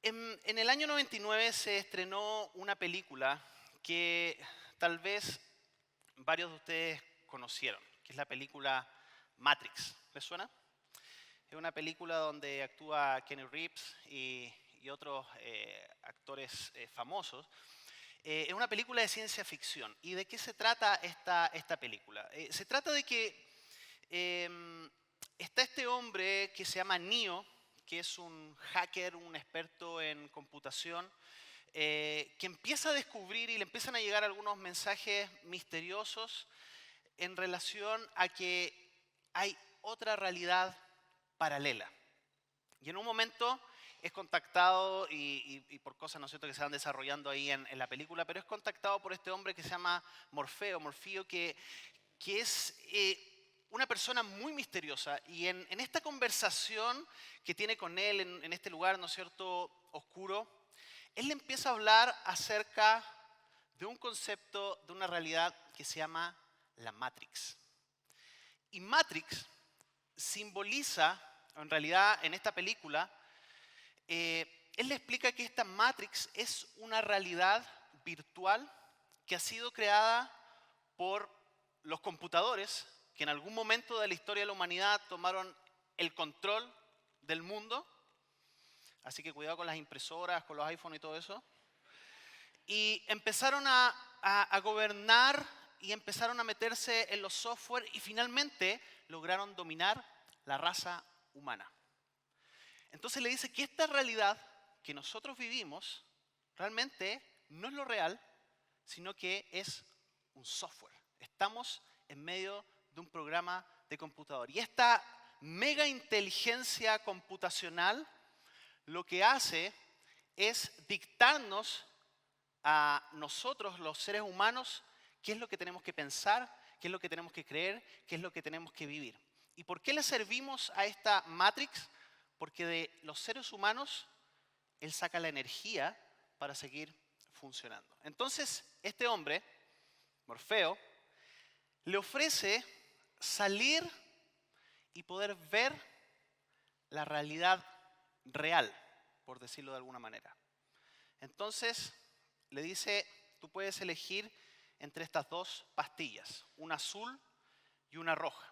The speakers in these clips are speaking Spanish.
En el año 99 se estrenó una película que tal vez varios de ustedes conocieron, que es la película Matrix. ¿Les suena? Es una película donde actúa Kenny Reeves y otros actores famosos. Es una película de ciencia ficción. ¿Y de qué se trata esta película? Se trata de que está este hombre que se llama Neo, que es un hacker, un experto en computación, que empieza a descubrir y le empiezan a llegar algunos mensajes misteriosos en relación a que hay otra realidad paralela. Y en un momento es contactado, y por cosas, ¿no es cierto?, que se van desarrollando ahí en la película, pero es contactado por este hombre que se llama Morfeo, que es una persona muy misteriosa. Y en esta conversación que tiene con él en este lugar, ¿no es cierto?, oscuro, él le empieza a hablar acerca de un concepto, de una realidad que se llama la Matrix. Y Matrix simboliza, en realidad en esta película, él le explica que esta Matrix es una realidad virtual que ha sido creada por los computadores que en algún momento de la historia de la humanidad tomaron el control del mundo. Así que cuidado con las impresoras, con los iPhones y todo eso. Y empezaron a gobernar y empezaron a meterse en los software y finalmente lograron dominar la raza humana. Entonces le dice que esta realidad que nosotros vivimos realmente no es lo real, sino que es un software. Estamos en medio de un programa de computador. Y esta mega inteligencia computacional lo que hace es dictarnos a nosotros, los seres humanos, qué es lo que tenemos que pensar, qué es lo que tenemos que creer, qué es lo que tenemos que vivir. ¿Y por qué le servimos a esta Matrix? Porque de los seres humanos, él saca la energía para seguir funcionando. Entonces, este hombre, Morfeo, le ofrece salir y poder ver la realidad real, por decirlo de alguna manera. Entonces, le dice, tú puedes elegir entre estas dos pastillas, una azul y una roja.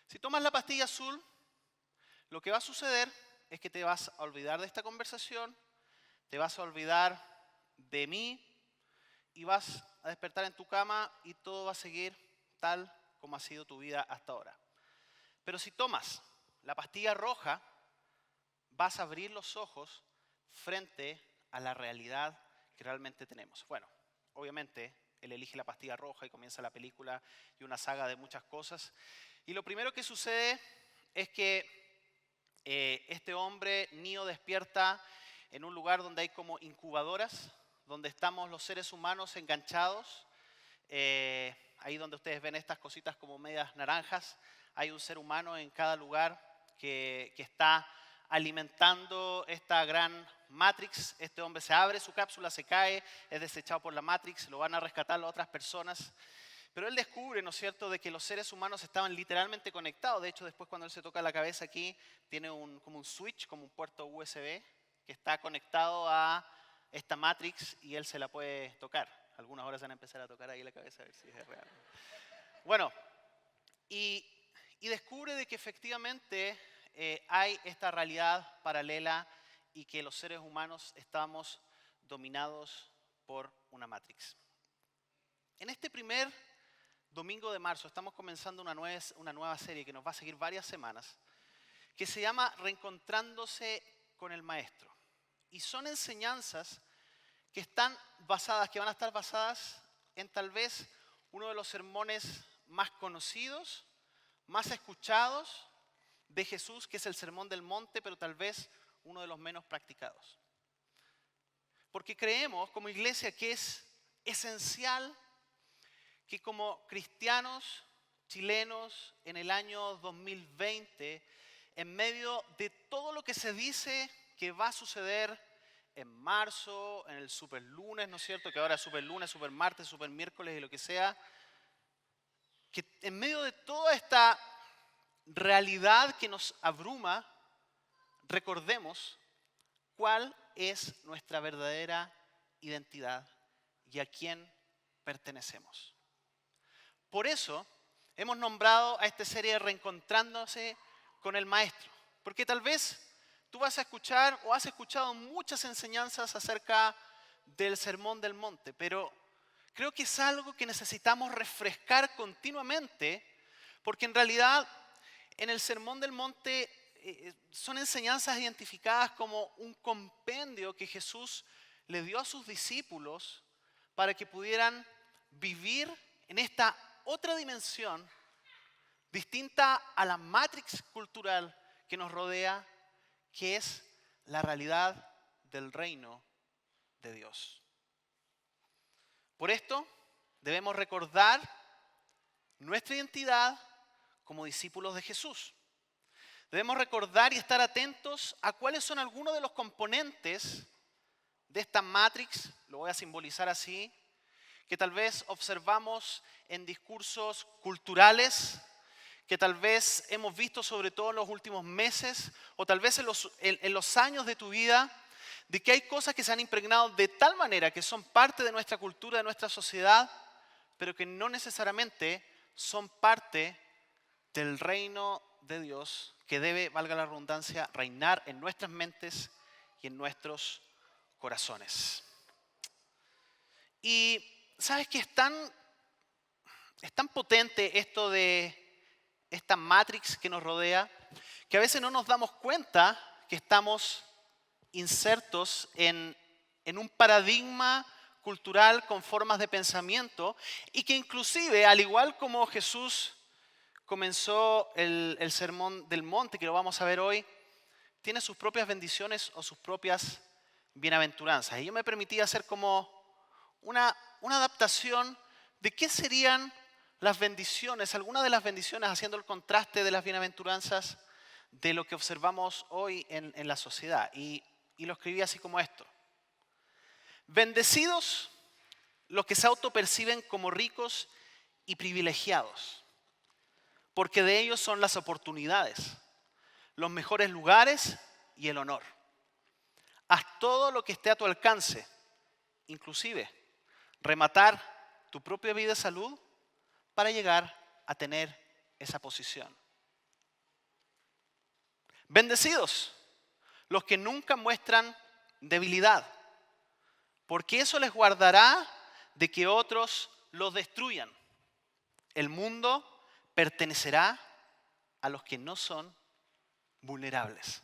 Si tomas la pastilla azul, lo que va a suceder es que te vas a olvidar de esta conversación, te vas a olvidar de mí y vas a despertar en tu cama y todo va a seguir tal como ha sido tu vida hasta ahora. Pero si tomas la pastilla roja, vas a abrir los ojos frente a la realidad que realmente tenemos. Bueno, obviamente él elige la pastilla roja y comienza la película y una saga de muchas cosas. Y lo primero que sucede es que este hombre, Neo, despierta en un lugar donde hay como incubadoras, donde estamos los seres humanos enganchados. Ahí donde ustedes ven estas cositas como medias naranjas, hay un ser humano en cada lugar que está alimentando esta gran Matrix. Este hombre se abre su cápsula, se cae, es desechado por la Matrix, lo van a rescatar las otras personas. Pero él descubre, ¿no es cierto?, de que los seres humanos estaban literalmente conectados. De hecho, después cuando él se toca la cabeza aquí, tiene como un switch, como un puerto USB, que está conectado a esta Matrix y él se la puede tocar. Algunas horas van a empezar a tocar ahí la cabeza a ver si es real. Bueno, y descubre de que efectivamente hay esta realidad paralela y que los seres humanos estamos dominados por una Matrix. En este primer domingo de marzo estamos comenzando una nueva serie que nos va a seguir varias semanas, que se llama Reencontrándose con el Maestro. Y son enseñanzas que van a estar basadas en tal vez uno de los sermones más conocidos, más escuchados de Jesús, que es el Sermón del Monte, pero tal vez uno de los menos practicados. Porque creemos como iglesia que es esencial que como cristianos chilenos en el año 2020, en medio de todo lo que se dice que va a suceder en marzo, en el superlunes, ¿no es cierto? Que ahora es superlunes, supermartes, supermiércoles y lo que sea, que en medio de toda esta realidad que nos abruma, recordemos cuál es nuestra verdadera identidad y a quién pertenecemos. Por eso hemos nombrado a esta serie Reencontrándose con el Maestro, porque tal vez tú vas a escuchar o has escuchado muchas enseñanzas acerca del Sermón del Monte, pero creo que es algo que necesitamos refrescar continuamente, porque en realidad en el Sermón del Monte son enseñanzas identificadas como un compendio que Jesús le dio a sus discípulos para que pudieran vivir en esta otra dimensión distinta a la matrix cultural que nos rodea, que es la realidad del reino de Dios. Por esto debemos recordar nuestra identidad como discípulos de Jesús. Debemos recordar y estar atentos a cuáles son algunos de los componentes de esta matrix, lo voy a simbolizar así, que tal vez observamos en discursos culturales, que tal vez hemos visto sobre todo en los últimos meses, o tal vez en los años de tu vida, de que hay cosas que se han impregnado de tal manera que son parte de nuestra cultura, de nuestra sociedad, pero que no necesariamente son parte del reino de Dios, que debe, valga la redundancia, reinar en nuestras mentes y en nuestros corazones. Y sabes que es tan potente esto de esta matrix que nos rodea, que a veces no nos damos cuenta que estamos insertos en un paradigma cultural con formas de pensamiento y que inclusive, al igual como Jesús comenzó el Sermón del Monte, que lo vamos a ver hoy, tiene sus propias bendiciones o sus propias bienaventuranzas. Y yo me permití hacer como una adaptación de qué serían las bendiciones, algunas de las bendiciones, haciendo el contraste de las bienaventuranzas de lo que observamos hoy en la sociedad. Y lo escribí así como esto: bendecidos los que se autoperciben como ricos y privilegiados, porque de ellos son las oportunidades, los mejores lugares y el honor. Haz todo lo que esté a tu alcance, inclusive rematar tu propia vida y salud para llegar a tener esa posición. Bendecidos los que nunca muestran debilidad, porque eso les guardará de que otros los destruyan. El mundo pertenecerá a los que no son vulnerables.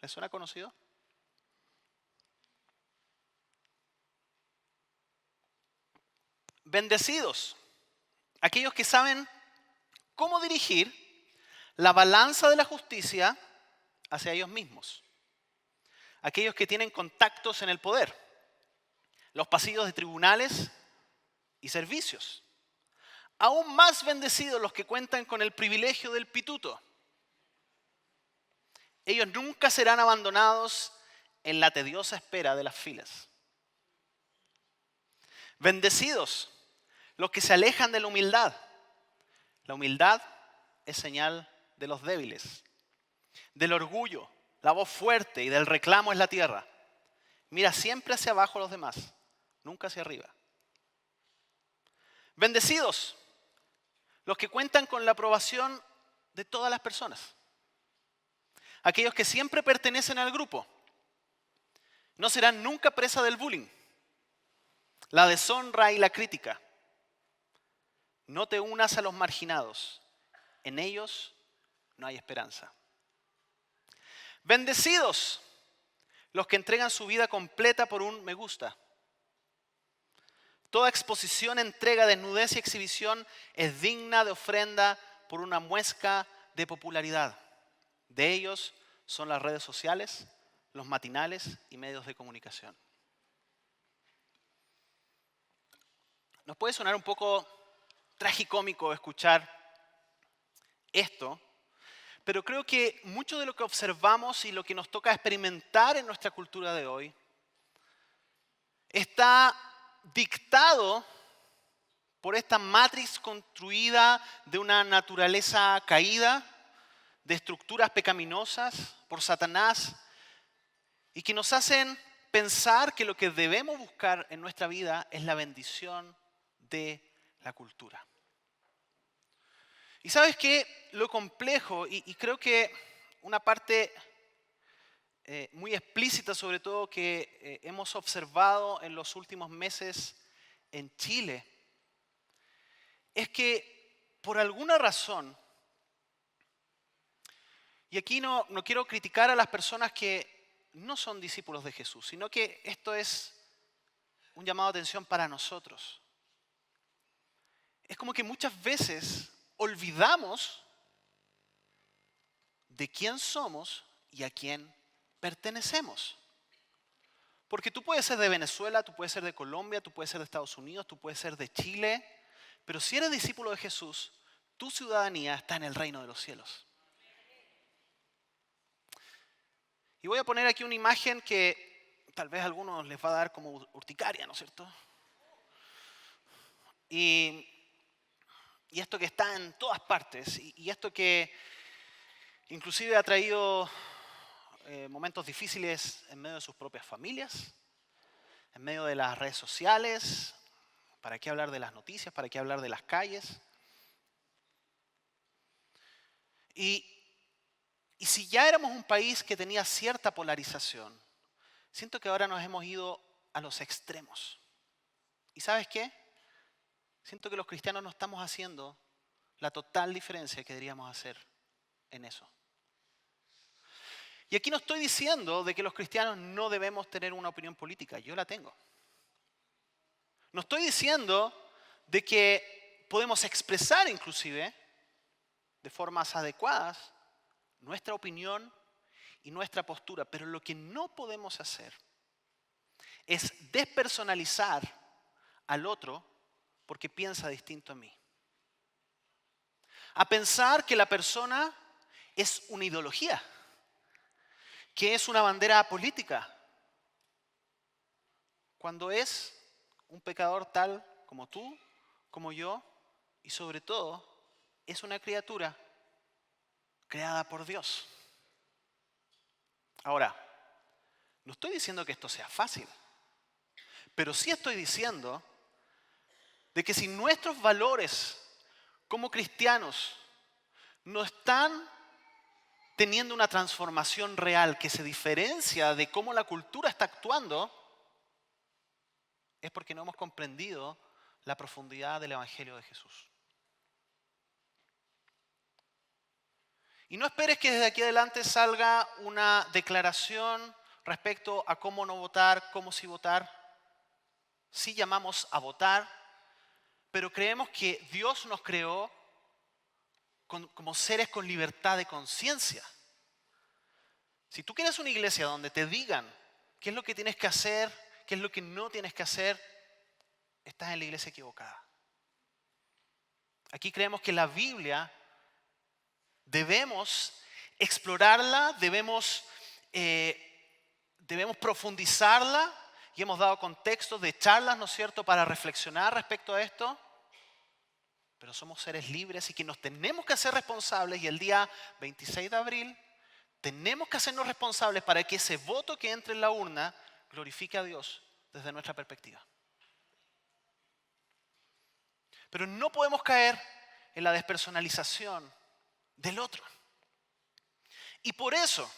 ¿Les suena conocido? Bendecidos aquellos que saben cómo dirigir la balanza de la justicia hacia ellos mismos. Aquellos que tienen contactos en el poder, los pasillos de tribunales y servicios. Aún más bendecidos los que cuentan con el privilegio del pituto. Ellos nunca serán abandonados en la tediosa espera de las filas. Bendecidos los que se alejan de la humildad. La humildad es señal de los débiles. Del orgullo, la voz fuerte y del reclamo es la tierra. Mira siempre hacia abajo a los demás, nunca hacia arriba. Bendecidos los que cuentan con la aprobación de todas las personas. Aquellos que siempre pertenecen al grupo. No serán nunca presa del bullying, la deshonra y la crítica. No te unas a los marginados. En ellos no hay esperanza. Bendecidos los que entregan su vida completa por un me gusta. Toda exposición, entrega, desnudez y exhibición es digna de ofrenda por una muesca de popularidad. De ellos son las redes sociales, los matinales y medios de comunicación. Nos puede sonar un poco tragicómico escuchar esto, pero creo que mucho de lo que observamos y lo que nos toca experimentar en nuestra cultura de hoy está dictado por esta matriz construida de una naturaleza caída, de estructuras pecaminosas por Satanás y que nos hacen pensar que lo que debemos buscar en nuestra vida es la bendición de la cultura. Y sabes qué, lo complejo, y creo que una parte muy explícita sobre todo que hemos observado en los últimos meses en Chile, es que por alguna razón, y aquí no quiero criticar a las personas que no son discípulos de Jesús, sino que esto es un llamado de atención para nosotros. Es como que muchas veces olvidamos de quién somos y a quién pertenecemos. Porque tú puedes ser de Venezuela, tú puedes ser de Colombia, tú puedes ser de Estados Unidos, tú puedes ser de Chile, pero si eres discípulo de Jesús, tu ciudadanía está en el reino de los cielos. Y voy a poner aquí una imagen que tal vez a algunos les va a dar como urticaria, ¿no es cierto? Y esto que está en todas partes, y esto que inclusive ha traído momentos difíciles en medio de sus propias familias, en medio de las redes sociales, ¿para qué hablar de las noticias? ¿Para qué hablar de las calles? Y si ya éramos un país que tenía cierta polarización, siento que ahora nos hemos ido a los extremos. ¿Y sabes qué? Siento que los cristianos no estamos haciendo la total diferencia que deberíamos hacer en eso. Y aquí no estoy diciendo de que los cristianos no debemos tener una opinión política, yo la tengo. No estoy diciendo de que podemos expresar inclusive de formas adecuadas nuestra opinión y nuestra postura, pero lo que no podemos hacer es despersonalizar al otro porque piensa distinto a mí. A pensar que la persona es una ideología, que es una bandera política, cuando es un pecador tal como tú, como yo, y sobre todo es una criatura creada por Dios. Ahora, no estoy diciendo que esto sea fácil, pero sí estoy diciendo de que si nuestros valores como cristianos no están teniendo una transformación real que se diferencia de cómo la cultura está actuando, es porque no hemos comprendido la profundidad del Evangelio de Jesús. Y no esperes que desde aquí adelante salga una declaración respecto a cómo no votar, cómo sí votar. Sí llamamos a votar, pero creemos que Dios nos creó como seres con libertad de conciencia. Si tú quieres una iglesia donde te digan qué es lo que tienes que hacer, qué es lo que no tienes que hacer, estás en la iglesia equivocada. Aquí creemos que la Biblia debemos explorarla, debemos profundizarla, y hemos dado contextos de charlas, ¿no es cierto?, para reflexionar respecto a esto. Pero somos seres libres y que nos tenemos que hacer responsables, y el día 26 de abril tenemos que hacernos responsables para que ese voto que entre en la urna glorifique a Dios desde nuestra perspectiva. Pero no podemos caer en la despersonalización del otro. Y por eso,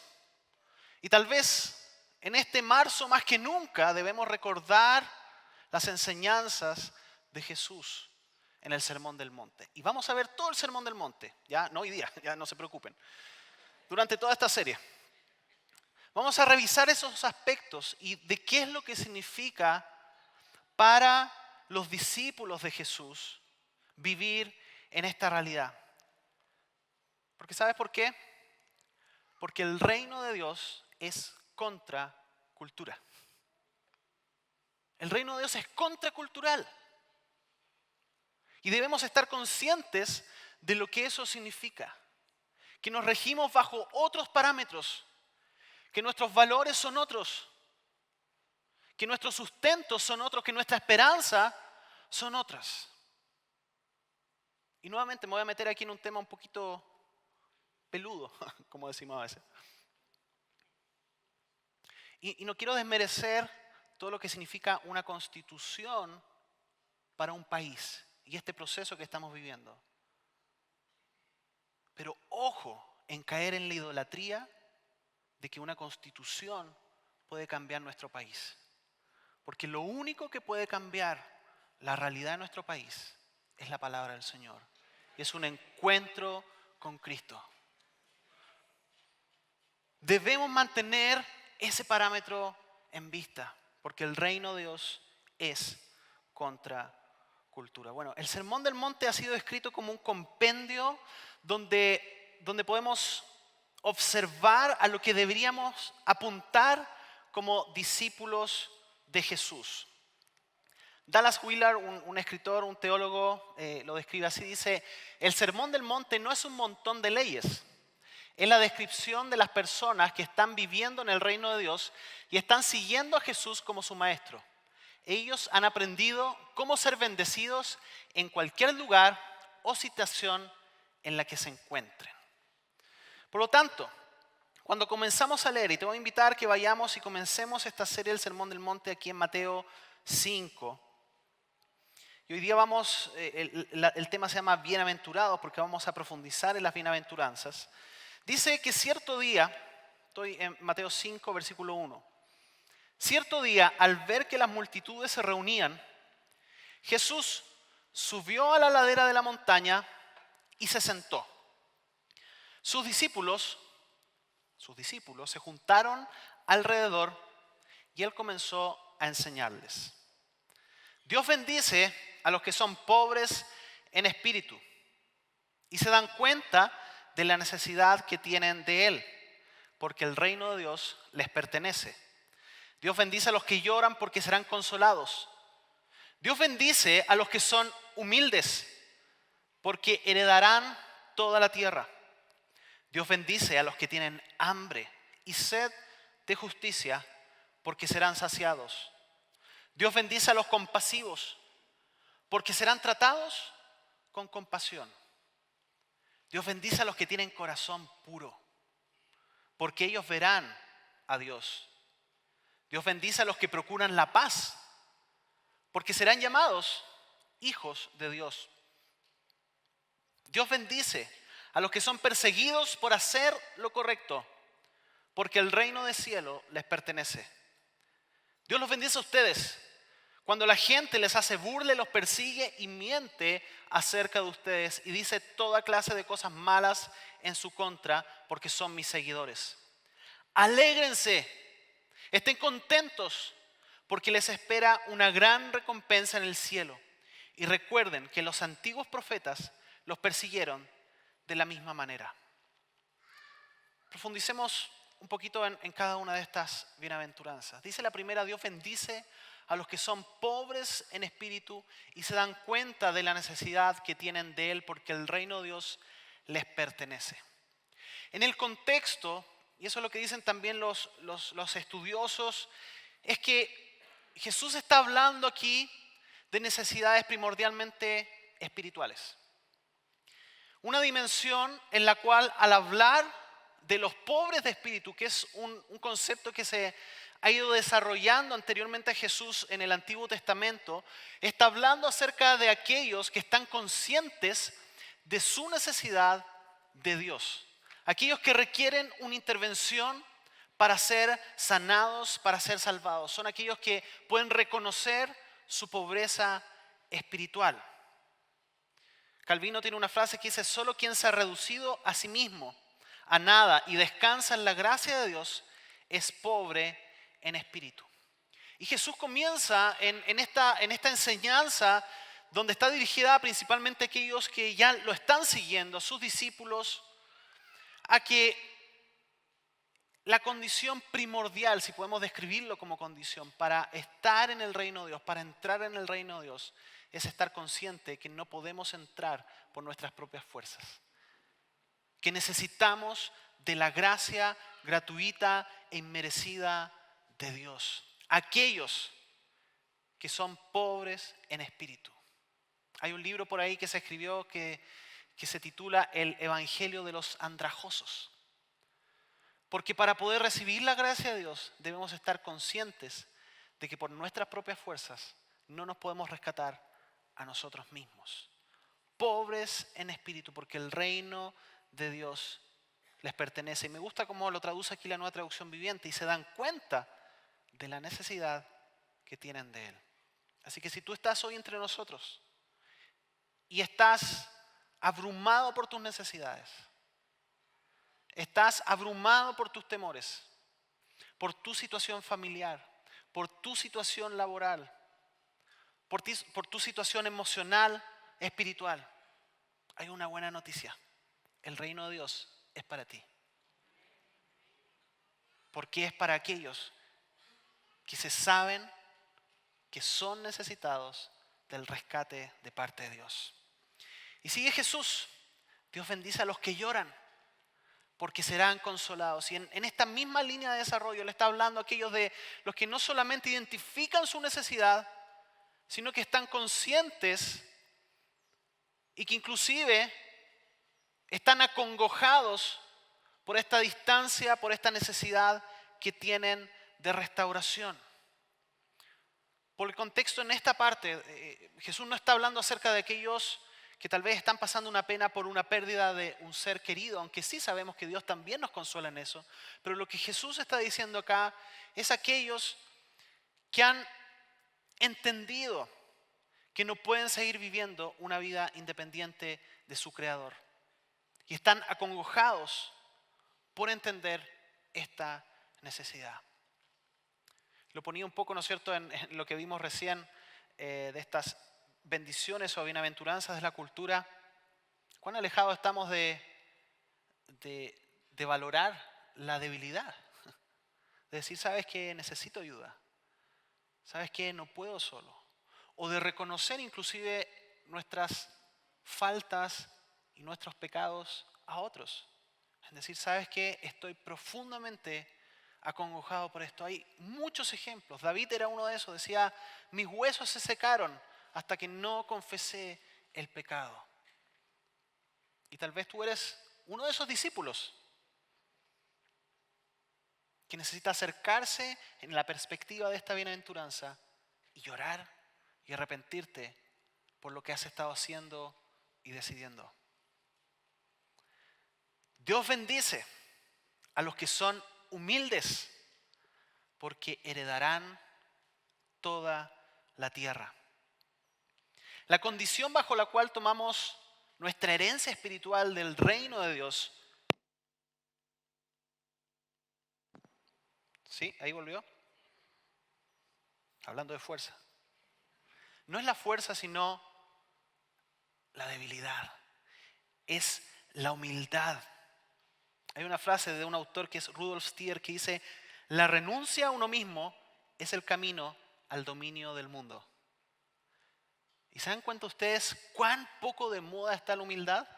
y tal vez en este marzo más que nunca, debemos recordar las enseñanzas de Jesús en el Sermón del Monte. Y vamos a ver todo el Sermón del Monte, ya no hoy día, ya no se preocupen, durante toda esta serie. Vamos a revisar esos aspectos y de qué es lo que significa para los discípulos de Jesús vivir en esta realidad. Porque ¿sabes por qué? Porque el reino de Dios es contracultura. El reino de Dios es contracultural. Y debemos estar conscientes de lo que eso significa. Que nos regimos bajo otros parámetros. Que nuestros valores son otros. Que nuestros sustentos son otros. Que nuestra esperanza son otras. Y nuevamente me voy a meter aquí en un tema un poquito peludo, como decimos a veces. Y no quiero desmerecer todo lo que significa una constitución para un país y este proceso que estamos viviendo. Pero ojo en caer en la idolatría de que una constitución puede cambiar nuestro país. Porque lo único que puede cambiar la realidad de nuestro país es la palabra del Señor. Y es un encuentro con Cristo. Debemos mantener ese parámetro en vista, porque el reino de Dios es contra cultura. Bueno, el Sermón del Monte ha sido escrito como un compendio donde podemos observar a lo que deberíamos apuntar como discípulos de Jesús. Dallas Willard, un escritor, un teólogo, lo describe así, dice: el Sermón del Monte no es un montón de leyes, es la descripción de las personas que están viviendo en el reino de Dios y están siguiendo a Jesús como su maestro. Ellos han aprendido cómo ser bendecidos en cualquier lugar o situación en la que se encuentren. Por lo tanto, cuando comenzamos a leer, y te voy a invitar que vayamos y comencemos esta serie del Sermón del Monte aquí en Mateo 5. Y hoy día el tema se llama bienaventurados porque vamos a profundizar en las bienaventuranzas. Dice que cierto día, estoy en Mateo 5, versículo 1. Cierto día, al ver que las multitudes se reunían, Jesús subió a la ladera de la montaña y se sentó. Sus discípulos se juntaron alrededor y él comenzó a enseñarles. Dios bendice a los que son pobres en espíritu y se dan cuenta de la necesidad que tienen de Él, porque el reino de Dios les pertenece. Dios bendice a los que lloran porque serán consolados. Dios bendice a los que son humildes porque heredarán toda la tierra. Dios bendice a los que tienen hambre y sed de justicia porque serán saciados. Dios bendice a los compasivos porque serán tratados con compasión. Dios bendice a los que tienen corazón puro porque ellos verán a Dios. Dios bendice a los que procuran la paz porque serán llamados hijos de Dios. Dios bendice a los que son perseguidos por hacer lo correcto porque el reino del cielo les pertenece. Dios los bendice a ustedes cuando la gente les hace burla, los persigue y miente acerca de ustedes y dice toda clase de cosas malas en su contra porque son mis seguidores. Alégrense, estén contentos porque les espera una gran recompensa en el cielo. Y recuerden que los antiguos profetas los persiguieron de la misma manera. Profundicemos un poquito en cada una de estas bienaventuranzas. Dice la primera: Dios bendice a los que son pobres en espíritu y se dan cuenta de la necesidad que tienen de Él porque el reino de Dios les pertenece. En el contexto, y eso es lo que dicen también los estudiosos, es que Jesús está hablando aquí de necesidades primordialmente espirituales. Una dimensión en la cual, al hablar de los pobres de espíritu, que es un concepto que se ha ido desarrollando anteriormente a Jesús en el Antiguo Testamento, está hablando acerca de aquellos que están conscientes de su necesidad de Dios. Aquellos que requieren una intervención para ser sanados, para ser salvados. Son aquellos que pueden reconocer su pobreza espiritual. Calvino tiene una frase que dice: solo quien se ha reducido a sí mismo a nada y descansa en la gracia de Dios es pobre en espíritu. Y Jesús comienza en esta enseñanza donde está dirigida principalmente a aquellos que ya lo están siguiendo, a sus discípulos, a que la condición primordial, si podemos describirlo como condición, para estar en el reino de Dios, para entrar en el reino de Dios, es estar consciente que no podemos entrar por nuestras propias fuerzas. Que necesitamos de la gracia gratuita e inmerecida de Dios. Aquellos que son pobres en espíritu. Hay un libro por ahí que se escribió que se titula El Evangelio de los Andrajosos. Porque para poder recibir la gracia de Dios debemos estar conscientes de que por nuestras propias fuerzas no nos podemos rescatar a nosotros mismos. Pobres en espíritu, porque el reino de Dios les pertenece. Y me gusta cómo lo traduce aquí la Nueva Traducción Viviente, y se dan cuenta de la necesidad que tienen de Él. Así que si tú estás hoy entre nosotros y estás abrumado por tus necesidades, estás abrumado por tus temores, por tu situación familiar, por tu situación laboral, por tu situación emocional, espiritual, hay una buena noticia. El reino de Dios es para ti. Porque es para aquellos que se saben que son necesitados del rescate de parte de Dios. Y sigue Jesús: Dios bendice a los que lloran, porque serán consolados. Y en esta misma línea de desarrollo le está hablando a aquellos de los que no solamente identifican su necesidad, sino que están conscientes y que inclusive están acongojados por esta distancia, por esta necesidad que tienen de restauración. Por el contexto en esta parte, Jesús no está hablando acerca de aquellos que tal vez están pasando una pena por una pérdida de un ser querido, aunque sí sabemos que Dios también nos consuela en eso. Pero lo que Jesús está diciendo acá es aquellos que han entendido que no pueden seguir viviendo una vida independiente de su Creador. Y están acongojados por entender esta necesidad. Lo ponía un poco, ¿no es cierto?, en lo que vimos recién de estas bendiciones o bienaventuranzas de la cultura. ¿Cuán alejados estamos de valorar la debilidad? De decir, ¿sabes qué? Necesito ayuda. ¿Sabes qué? No puedo solo. O de reconocer inclusive nuestras faltas y nuestros pecados a otros. Es decir, ¿sabes qué? Estoy profundamente acongojado por esto. Hay muchos ejemplos. David era uno de esos. Decía, mis huesos se secaron hasta que no confesé el pecado. Y tal vez tú eres uno de esos discípulos que necesita acercarse en la perspectiva de esta bienaventuranza y llorar y arrepentirte por lo que has estado haciendo y decidiendo. Dios bendice a los que son humildes, porque heredarán toda la tierra. La condición bajo la cual tomamos nuestra herencia espiritual del reino de Dios. ¿Sí? Ahí volvió. Hablando de fuerza. No es la fuerza, sino la debilidad. Es la humildad. Hay una frase de un autor que es Rudolf Stier que dice: la renuncia a uno mismo es el camino al dominio del mundo. ¿Y se dan cuenta ustedes cuán poco de moda está la humildad?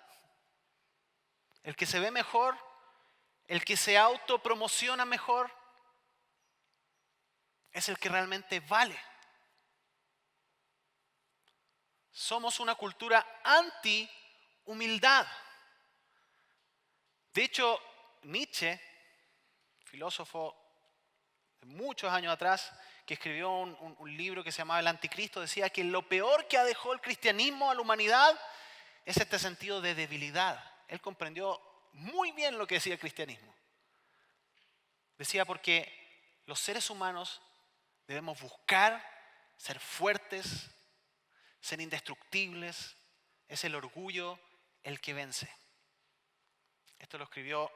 El que se ve mejor, el que se autopromociona mejor, es el que realmente vale. Somos una cultura anti-humildad. De hecho, Nietzsche, filósofo de muchos años atrás, que escribió un libro que se llamaba El Anticristo, decía que lo peor que ha dejado el cristianismo a la humanidad es este sentido de debilidad. Él comprendió muy bien lo que decía el cristianismo. Decía, porque los seres humanos debemos buscar ser fuertes, ser indestructibles. Es el orgullo el que vence. Esto lo escribió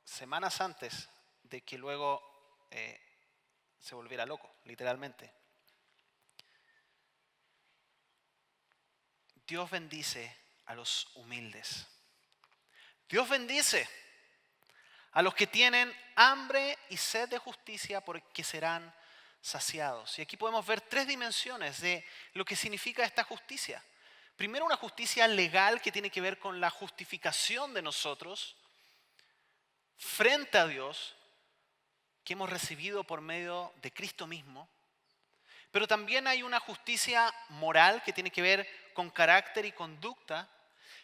semanas antes de que luego se volviera loco, literalmente. Dios bendice a los humildes. Dios bendice a los que tienen hambre y sed de justicia, porque serán saciados. Y aquí podemos ver tres dimensiones de lo que significa esta justicia. Primero, una justicia legal que tiene que ver con la justificación de nosotros frente a Dios, que hemos recibido por medio de Cristo mismo. Pero también hay una justicia moral que tiene que ver con carácter y conducta.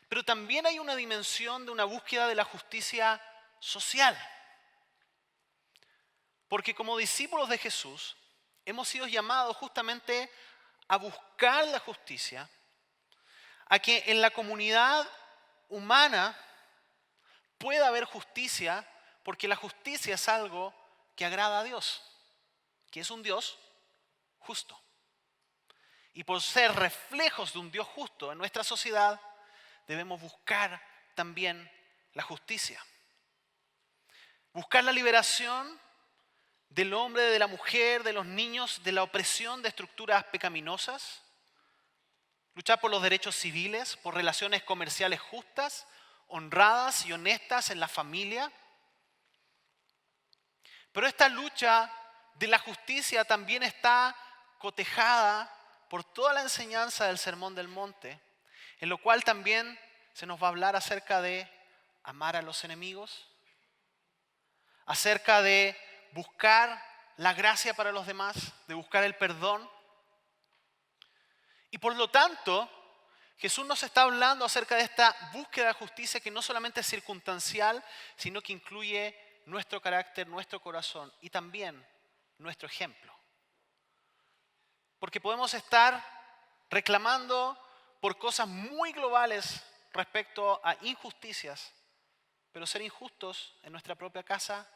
Pero también hay una dimensión de una búsqueda de la justicia social. Porque como discípulos de Jesús, hemos sido llamados justamente a buscar la justicia, a que en la comunidad humana pueda haber justicia, porque la justicia es algo que agrada a Dios, que es un Dios justo. Y por ser reflejos de un Dios justo en nuestra sociedad, debemos buscar también la justicia. Buscar la liberación del hombre, de la mujer, de los niños, de la opresión de estructuras pecaminosas. Luchar por los derechos civiles, por relaciones comerciales justas, honradas y honestas en la familia. Pero esta lucha de la justicia también está cotejada por toda la enseñanza del Sermón del Monte, en lo cual también se nos va a hablar acerca de amar a los enemigos, acerca de buscar la gracia para los demás, de buscar el perdón. Y por lo tanto, Jesús nos está hablando acerca de esta búsqueda de justicia que no solamente es circunstancial, sino que incluye nuestro carácter, nuestro corazón y también nuestro ejemplo. Porque podemos estar reclamando por cosas muy globales respecto a injusticias, pero ser injustos en nuestra propia casa,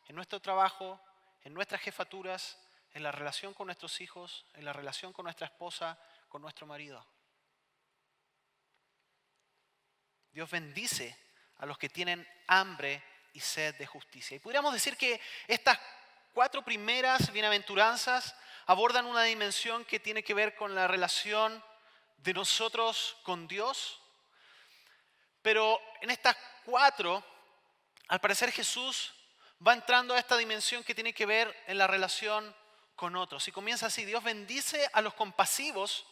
en nuestro trabajo, en nuestras jefaturas, en la relación con nuestros hijos, en la relación con nuestra esposa, con nuestro marido. Dios bendice a los que tienen hambre y sed de justicia. Y podríamos decir que estas 4 primeras bienaventuranzas abordan una dimensión que tiene que ver con la relación de nosotros con Dios. Pero en estas 4, al parecer Jesús va entrando a esta dimensión que tiene que ver en la relación con otros. Y comienza así: Dios bendice a los compasivos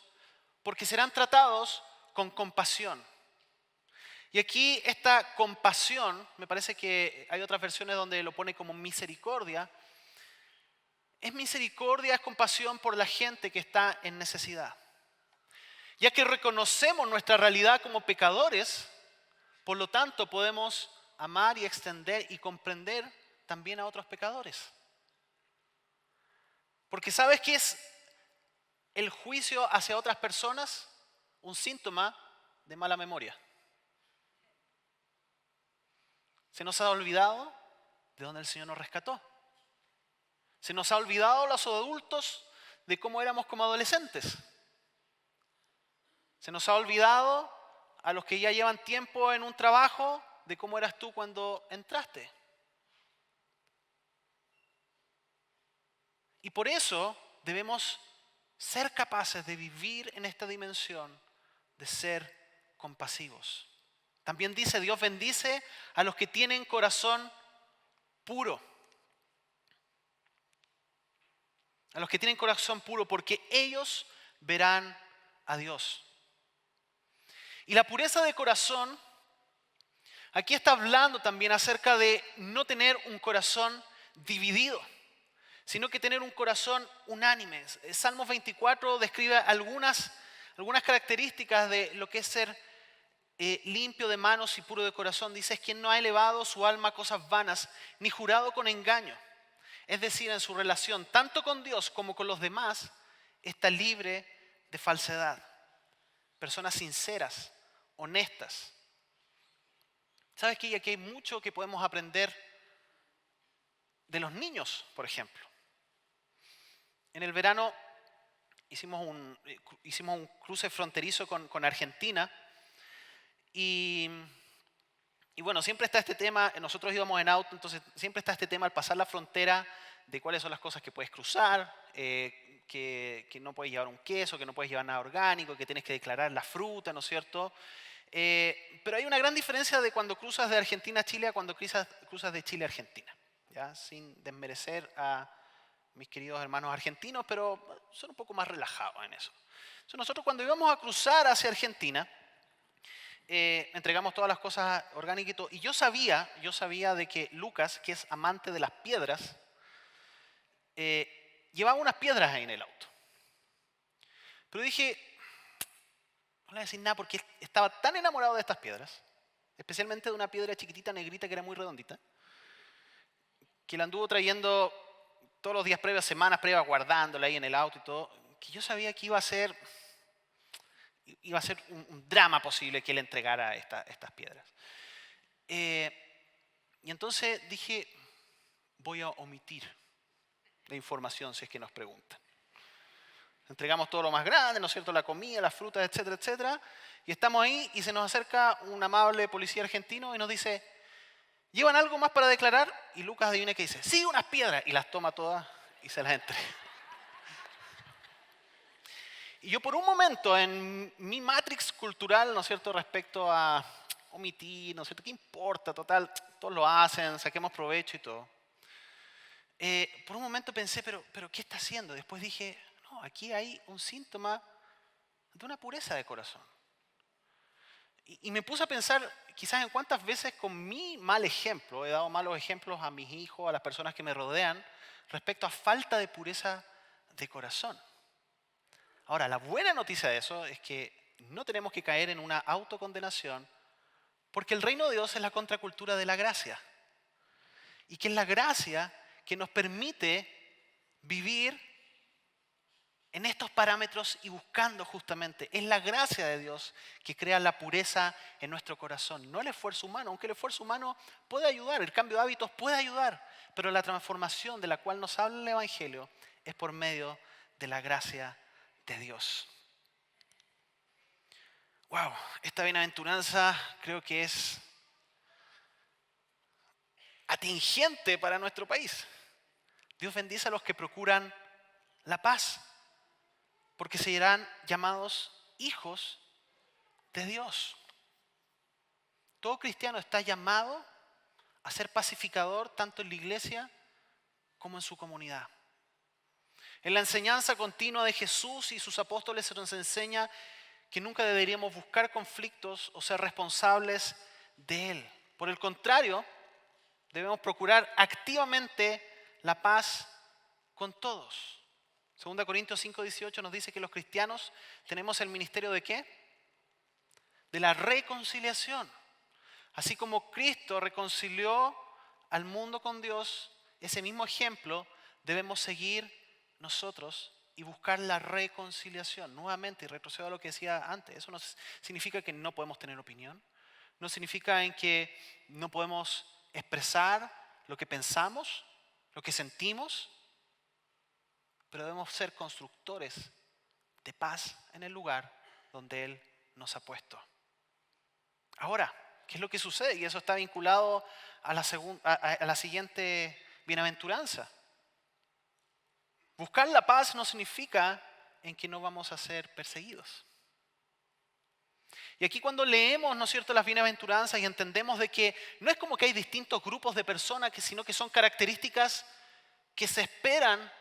porque serán tratados con compasión. Y aquí esta compasión, me parece que hay otras versiones donde lo pone como misericordia. Es misericordia, es compasión por la gente que está en necesidad. Ya que reconocemos nuestra realidad como pecadores, por lo tanto podemos amar y extender y comprender también a otros pecadores. Porque ¿sabes qué es el juicio hacia otras personas? Un síntoma de mala memoria. Se nos ha olvidado de dónde el Señor nos rescató. Se nos ha olvidado los adultos de cómo éramos como adolescentes. Se nos ha olvidado a los que ya llevan tiempo en un trabajo de cómo eras tú cuando entraste. Y por eso debemos ser capaces de vivir en esta dimensión de ser compasivos. También dice: Dios bendice a los que tienen corazón puro. A los que tienen corazón puro, porque ellos verán a Dios. Y la pureza de corazón, aquí está hablando también acerca de no tener un corazón dividido, sino que tener un corazón unánime. Salmos 24 describe algunas características de lo que es ser limpio de manos y puro de corazón. Dice: es quien no ha elevado su alma a cosas vanas, ni jurado con engaño. Es decir, en su relación tanto con Dios como con los demás, está libre de falsedad. Personas sinceras, honestas. ¿Sabes qué? Aquí hay mucho que podemos aprender de los niños, por ejemplo. En el verano hicimos un cruce fronterizo con Argentina. Y bueno, siempre está este tema, nosotros íbamos en auto, entonces siempre está este tema al pasar la frontera de cuáles son las cosas que puedes cruzar, que no puedes llevar un queso, que no puedes llevar nada orgánico, que tienes que declarar la fruta, ¿no es cierto? Pero hay una gran diferencia de cuando cruzas de Argentina a Chile a cuando cruzas de Chile a Argentina, ¿ya? Sin desmerecer a mis queridos hermanos argentinos, pero son un poco más relajados en eso. Entonces nosotros cuando íbamos a cruzar hacia Argentina, entregamos todas las cosas orgánicas y todo. Y yo sabía de que Lucas, que es amante de las piedras, llevaba unas piedras ahí en el auto. Pero dije, no le voy a decir nada porque estaba tan enamorado de estas piedras, especialmente de una piedra chiquitita negrita que era muy redondita, que la anduvo trayendo todos los días previos, semanas previas, guardándola ahí en el auto y todo, que yo sabía que iba a ser un drama posible que él entregara estas piedras. Y entonces dije, voy a omitir la información si es que nos preguntan. Entregamos todo lo más grande, ¿no es cierto? La comida, las frutas, etcétera, etcétera. Y estamos ahí y se nos acerca un amable policía argentino y nos dice, ¿llevan algo más para declarar? Y Lucas adivina qué dice, sí, unas piedras. Y las toma todas y se las entrega. Y yo por un momento en mi matrix cultural, ¿no es cierto?, respecto a omitir, ¿no es cierto?, ¿qué importa? Total, todos lo hacen, saquemos provecho y todo. Por un momento pensé, pero ¿qué está haciendo? Después dije, no, aquí hay un síntoma de una pureza de corazón. Y me puse a pensar quizás en cuántas veces con mi mal ejemplo, he dado malos ejemplos a mis hijos, a las personas que me rodean, respecto a falta de pureza de corazón. Ahora, la buena noticia de eso es que no tenemos que caer en una autocondenación, porque el reino de Dios es la contracultura de la gracia. Y que es la gracia que nos permite vivir en estos parámetros y buscando justamente. Es la gracia de Dios que crea la pureza en nuestro corazón, no el esfuerzo humano, aunque el esfuerzo humano puede ayudar, el cambio de hábitos puede ayudar, pero la transformación de la cual nos habla el Evangelio es por medio de la gracia de Dios. Wow, esta bienaventuranza creo que es atingente para nuestro país. Dios bendice a los que procuran la paz, porque serán llamados hijos de Dios. Todo cristiano está llamado a ser pacificador tanto en la iglesia como en su comunidad. En la enseñanza continua de Jesús y sus apóstoles se nos enseña que nunca deberíamos buscar conflictos o ser responsables de él. Por el contrario, debemos procurar activamente la paz con todos. 2 Corintios 5:18 nos dice que los cristianos tenemos el ministerio ¿de qué? De la reconciliación. Así como Cristo reconcilió al mundo con Dios, ese mismo ejemplo debemos seguir nosotros y buscar la reconciliación. Nuevamente, y retrocedo a lo que decía antes, eso no significa que no podemos tener opinión, no significa en que no podemos expresar lo que pensamos, lo que sentimos, pero debemos ser constructores de paz en el lugar donde Él nos ha puesto. Ahora, ¿qué es lo que sucede? Y eso está vinculado a la siguiente bienaventuranza. Buscar la paz no significa en que no vamos a ser perseguidos. Y aquí cuando leemos, ¿no es cierto?, las bienaventuranzas y entendemos de que no es como que hay distintos grupos de personas, sino que son características que se esperan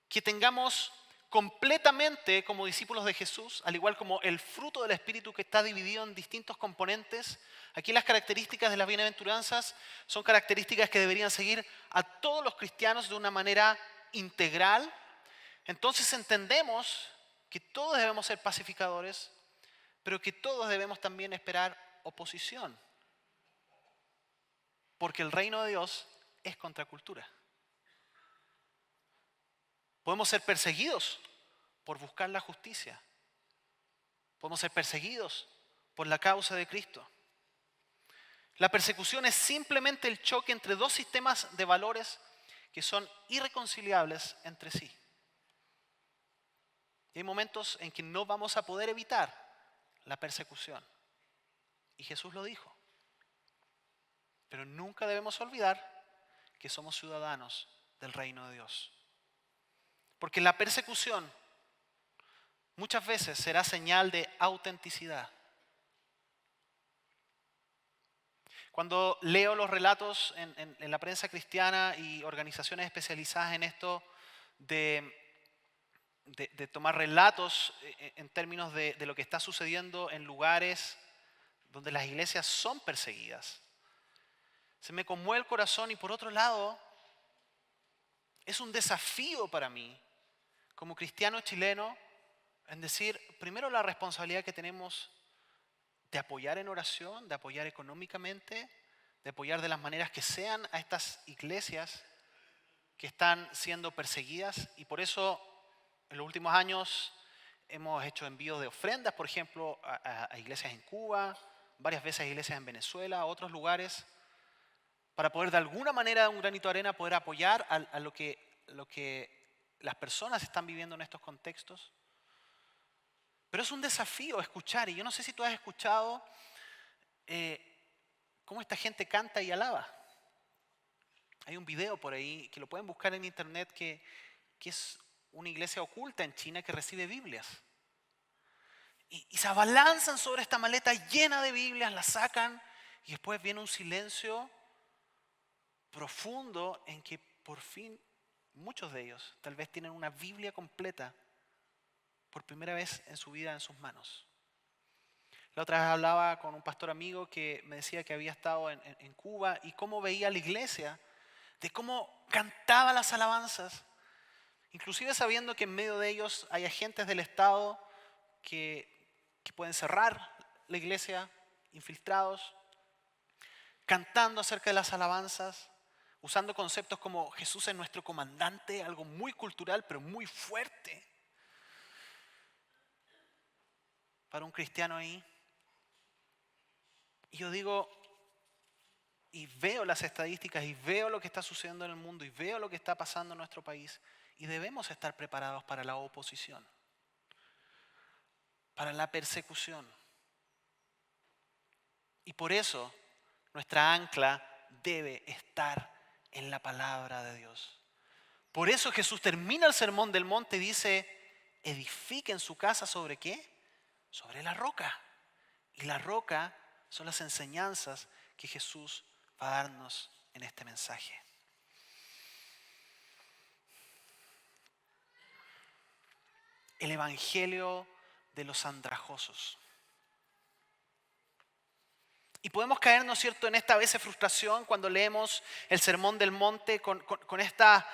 que tengamos completamente como discípulos de Jesús, al igual como el fruto del Espíritu que está dividido en distintos componentes. Aquí las características de las bienaventuranzas son características que deberían seguir a todos los cristianos de una manera integral. Entonces entendemos que todos debemos ser pacificadores, pero que todos debemos también esperar oposición, porque el reino de Dios es contracultura. Podemos ser perseguidos por buscar la justicia. Podemos ser perseguidos por la causa de Cristo. La persecución es simplemente el choque entre dos sistemas de valores que son irreconciliables entre sí. Y hay momentos en que no vamos a poder evitar la persecución. Y Jesús lo dijo. Pero nunca debemos olvidar que somos ciudadanos del reino de Dios. Porque la persecución muchas veces será señal de autenticidad. Cuando leo los relatos en la prensa cristiana y organizaciones especializadas en esto de tomar relatos en términos de lo que está sucediendo en lugares donde las iglesias son perseguidas, se me conmueve el corazón y por otro lado es un desafío para mí como cristiano chileno en decir, primero la responsabilidad que tenemos de apoyar en oración, de apoyar económicamente, de apoyar de las maneras que sean a estas iglesias que están siendo perseguidas y por eso en los últimos años hemos hecho envíos de ofrendas, por ejemplo, a iglesias en Cuba, varias veces a iglesias en Venezuela, a otros lugares, para poder de alguna manera, un granito de arena, poder apoyar a lo que las personas están viviendo en estos contextos. Pero es un desafío escuchar, y yo no sé si tú has escuchado cómo esta gente canta y alaba. Hay un video por ahí que lo pueden buscar en internet que es una iglesia oculta en China que recibe Biblias. Y se abalanzan sobre esta maleta llena de Biblias, la sacan y después viene un silencio profundo en que por fin muchos de ellos tal vez tienen una Biblia completa por primera vez en su vida en sus manos. La otra vez hablaba con un pastor amigo que me decía que había estado en Cuba y cómo veía la iglesia, de cómo cantaba las alabanzas, inclusive sabiendo que en medio de ellos hay agentes del Estado que pueden cerrar la iglesia, infiltrados, cantando acerca de las alabanzas, usando conceptos como Jesús es nuestro comandante, algo muy cultural pero muy fuerte para un cristiano ahí. Y yo digo, y veo las estadísticas y veo lo que está sucediendo en el mundo y veo lo que está pasando en nuestro país y debemos estar preparados para la oposición, para la persecución. Y por eso nuestra ancla debe estar en la palabra de Dios. Por eso Jesús termina el sermón del monte y dice, edifiquen su casa ¿sobre qué? Sobre la roca. Y la roca son las enseñanzas que Jesús va a darnos en este mensaje. El evangelio de los andrajosos. Y podemos caer, ¿no es cierto?, en esta vez frustración cuando leemos el Sermón del Monte con esta,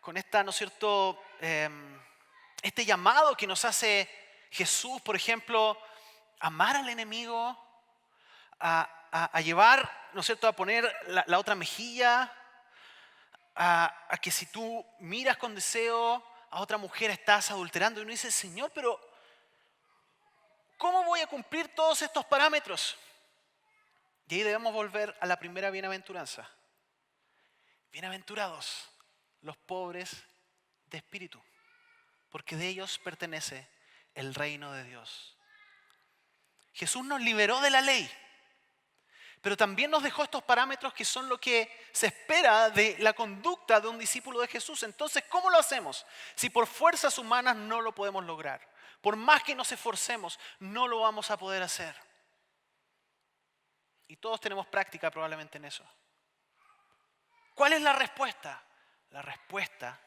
¿no es cierto?, este llamado que nos hace Jesús, por ejemplo, amar al enemigo, a llevar, ¿no es cierto?, a poner la otra mejilla, a que si tú miras con deseo a otra mujer estás adulterando. Y uno dice, Señor, pero ¿cómo voy a cumplir todos estos parámetros? Y ahí debemos volver a la primera bienaventuranza. Bienaventurados los pobres de espíritu, porque de ellos pertenece el reino de Dios. Jesús nos liberó de la ley, pero también nos dejó estos parámetros que son lo que se espera de la conducta de un discípulo de Jesús. Entonces, ¿cómo lo hacemos? Si por fuerzas humanas no lo podemos lograr, por más que nos esforcemos, no lo vamos a poder hacer. Y todos tenemos práctica probablemente en eso. ¿Cuál es la respuesta? La respuesta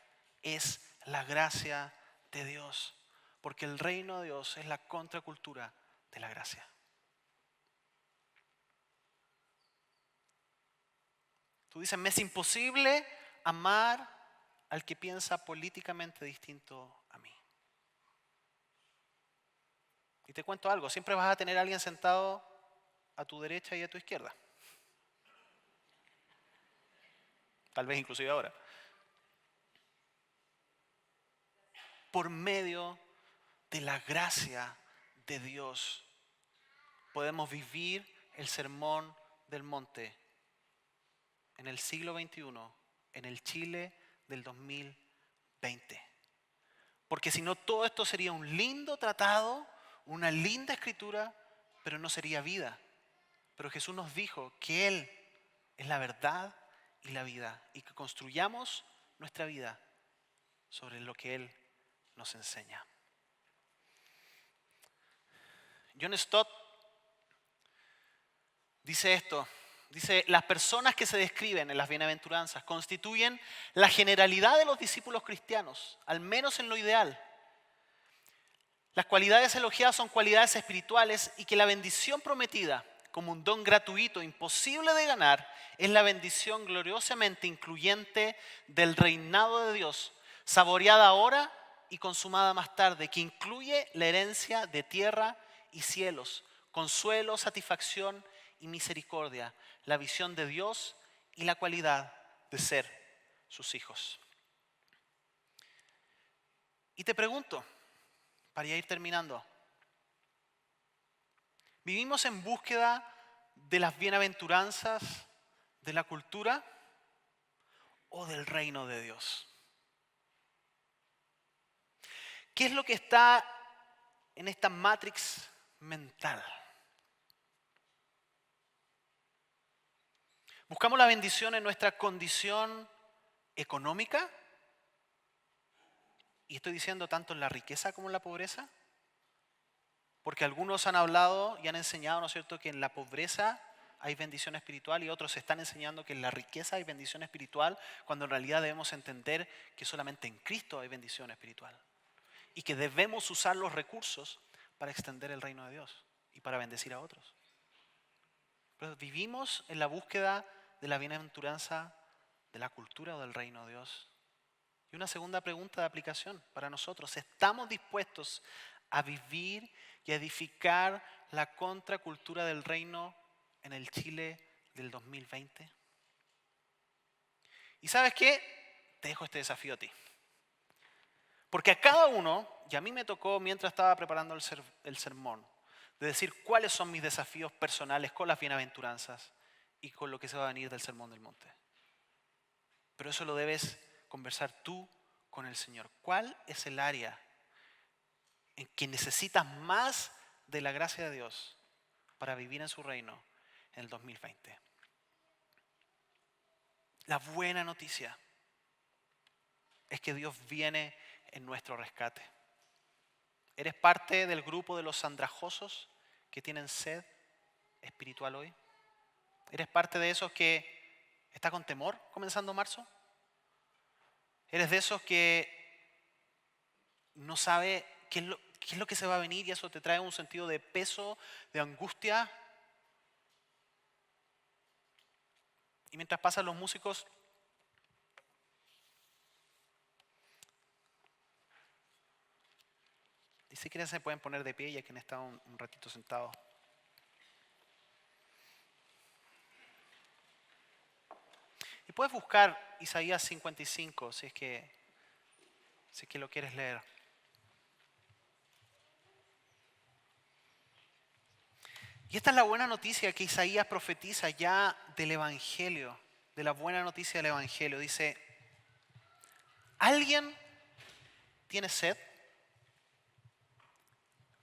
es la gracia de Dios, porque el reino de Dios es la contracultura de la gracia. Tú dices, me es imposible amar al que piensa políticamente distinto a mí. Y te cuento algo, siempre vas a tener a alguien sentado a tu derecha y a tu izquierda. Tal vez inclusive ahora. Por medio de la gracia de Dios podemos vivir el sermón del monte en el siglo XXI, en el Chile del 2020. Porque si no, todo esto sería un lindo tratado, una linda escritura, pero no sería vida. Pero Jesús nos dijo que Él es la verdad y la vida, y que construyamos nuestra vida sobre lo que Él nos enseña. John Stott dice esto, dice, las personas que se describen en las bienaventuranzas constituyen la generalidad de los discípulos cristianos, al menos en lo ideal. Las cualidades elogiadas son cualidades espirituales y que la bendición prometida como un don gratuito, imposible de ganar, es la bendición gloriosamente incluyente del reinado de Dios, saboreada ahora y consumada más tarde, que incluye la herencia de tierra y cielos, consuelo, satisfacción y misericordia, la visión de Dios y la cualidad de ser sus hijos. Y te pregunto, para ya ir terminando, ¿vivimos en búsqueda de las bienaventuranzas de la cultura o del reino de Dios? ¿Qué es lo que está en esta matrix mental? ¿Buscamos la bendición en nuestra condición económica? Y estoy diciendo tanto en la riqueza como en la pobreza. Porque algunos han hablado y han enseñado, ¿no es cierto?, que en la pobreza hay bendición espiritual y otros están enseñando que en la riqueza hay bendición espiritual, cuando en realidad debemos entender que solamente en Cristo hay bendición espiritual. Y que debemos usar los recursos para extender el reino de Dios y para bendecir a otros. Pero vivimos en la búsqueda de la bienaventuranza de la cultura o del reino de Dios. Y una segunda pregunta de aplicación para nosotros: ¿estamos dispuestos a vivir y a edificar la contracultura del reino en el Chile del 2020? ¿Y sabes qué? Te dejo este desafío a ti. Porque a cada uno, y a mí me tocó mientras estaba preparando el sermón, de decir cuáles son mis desafíos personales con las bienaventuranzas y con lo que se va a venir del Sermón del Monte. Pero eso lo debes conversar tú con el Señor. ¿Cuál es el área en que necesitas más de la gracia de Dios para vivir en su reino en el 2020? La buena noticia es que Dios viene en nuestro rescate. ¿Eres parte del grupo de los andrajosos que tienen sed espiritual hoy? ¿Eres parte de esos que está con temor comenzando marzo? ¿Eres de esos que no sabe qué es lo que se va a venir y eso te trae un sentido de peso, de angustia? Y mientras pasan los músicos, y si quieren se pueden poner de pie ya que han estado un ratito sentados. Y puedes buscar Isaías 55 si es que lo quieres leer. Y esta es la buena noticia que Isaías profetiza ya del Evangelio, de la buena noticia del Evangelio. Dice: ¿alguien tiene sed?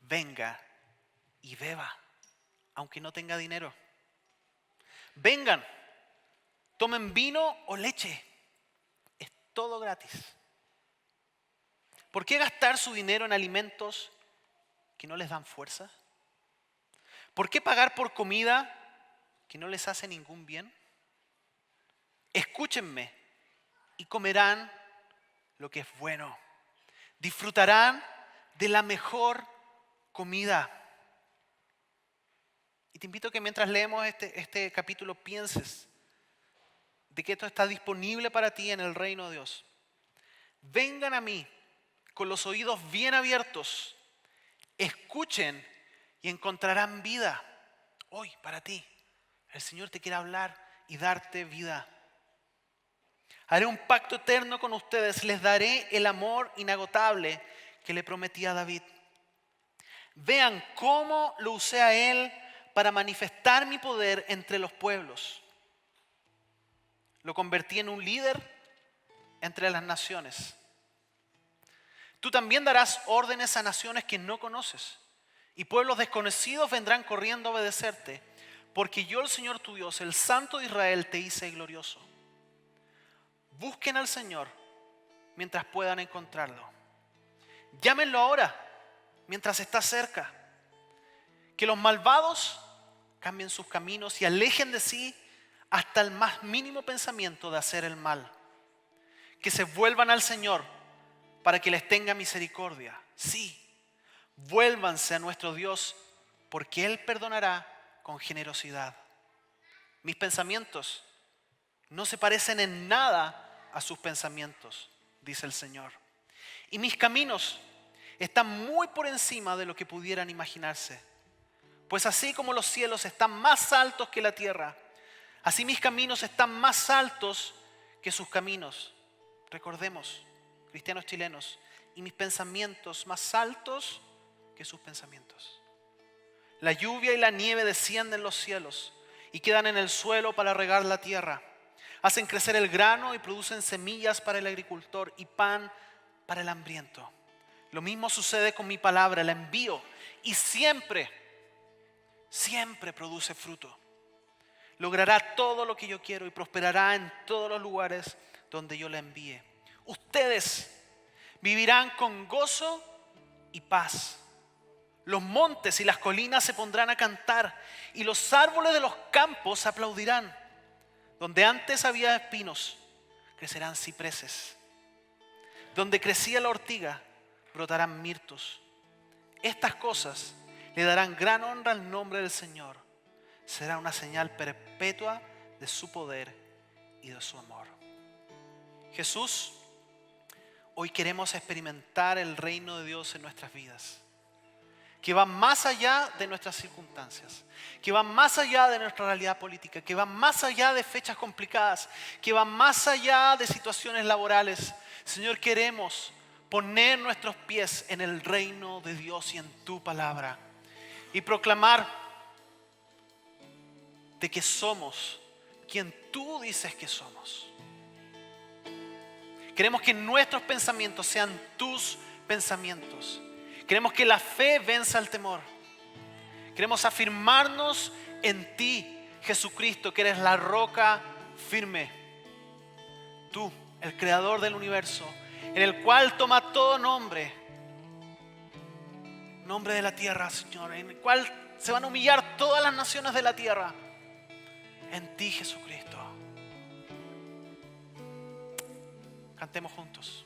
Venga y beba, aunque no tenga dinero. Vengan, tomen vino o leche, es todo gratis. ¿Por qué gastar su dinero en alimentos que no les dan fuerza? ¿Por qué pagar por comida que no les hace ningún bien? Escúchenme y comerán lo que es bueno. Disfrutarán de la mejor comida. Y te invito a que mientras leemos este capítulo pienses de que esto está disponible para ti en el reino de Dios. Vengan a mí con los oídos bien abiertos, escuchen y encontrarán vida. Hoy para ti el Señor te quiere hablar y darte vida. Haré un pacto eterno con ustedes, les daré el amor inagotable que le prometí a David. Vean cómo lo usé a él para manifestar mi poder entre los pueblos. Lo convertí en un líder entre las naciones. Tú también darás órdenes a naciones que no conoces, y pueblos desconocidos vendrán corriendo a obedecerte, porque yo, el Señor tu Dios, el Santo de Israel, te hice glorioso. Busquen al Señor mientras puedan encontrarlo. Llámenlo ahora, mientras está cerca. Que los malvados cambien sus caminos y alejen de sí hasta el más mínimo pensamiento de hacer el mal. Que se vuelvan al Señor para que les tenga misericordia. Sí, vuélvanse a nuestro Dios, porque Él perdonará con generosidad. Mis pensamientos no se parecen en nada a sus pensamientos, dice el Señor. Y mis caminos están muy por encima de lo que pudieran imaginarse. Pues así como los cielos están más altos que la tierra, así mis caminos están más altos que sus caminos Recordemos, cristianos chilenos, y mis pensamientos más altos que sus pensamientos. La lluvia y la nieve descienden los cielos y quedan en el suelo para regar la tierra. Hacen crecer el grano y producen semillas para el agricultor y pan para el hambriento. Lo mismo sucede con mi palabra, la envío y siempre produce fruto. Logrará todo lo que yo quiero y prosperará en todos los lugares donde yo la envíe. Ustedes vivirán con gozo y paz. Los montes y las colinas se pondrán a cantar y los árboles de los campos aplaudirán. Donde antes había espinos, crecerán cipreses. Donde crecía la ortiga, brotarán mirtos. Estas cosas le darán gran honra al nombre del Señor. Será una señal perpetua de su poder y de su amor. Jesús, hoy queremos experimentar el reino de Dios en nuestras vidas, que va más allá de nuestras circunstancias, que va más allá de nuestra realidad política, que va más allá de fechas complicadas, que va más allá de situaciones laborales. Señor, queremos poner nuestros pies en el reino de Dios y en tu palabra y proclamar de que somos quien tú dices que somos. Queremos que nuestros pensamientos sean tus pensamientos. Queremos que la fe venza el temor. Queremos afirmarnos en ti, Jesucristo, que eres la roca firme. Tú, el creador del universo, en el cual toma todo nombre de la tierra, Señor, en el cual se van a humillar todas las naciones de la tierra. En ti, Jesucristo. Cantemos juntos.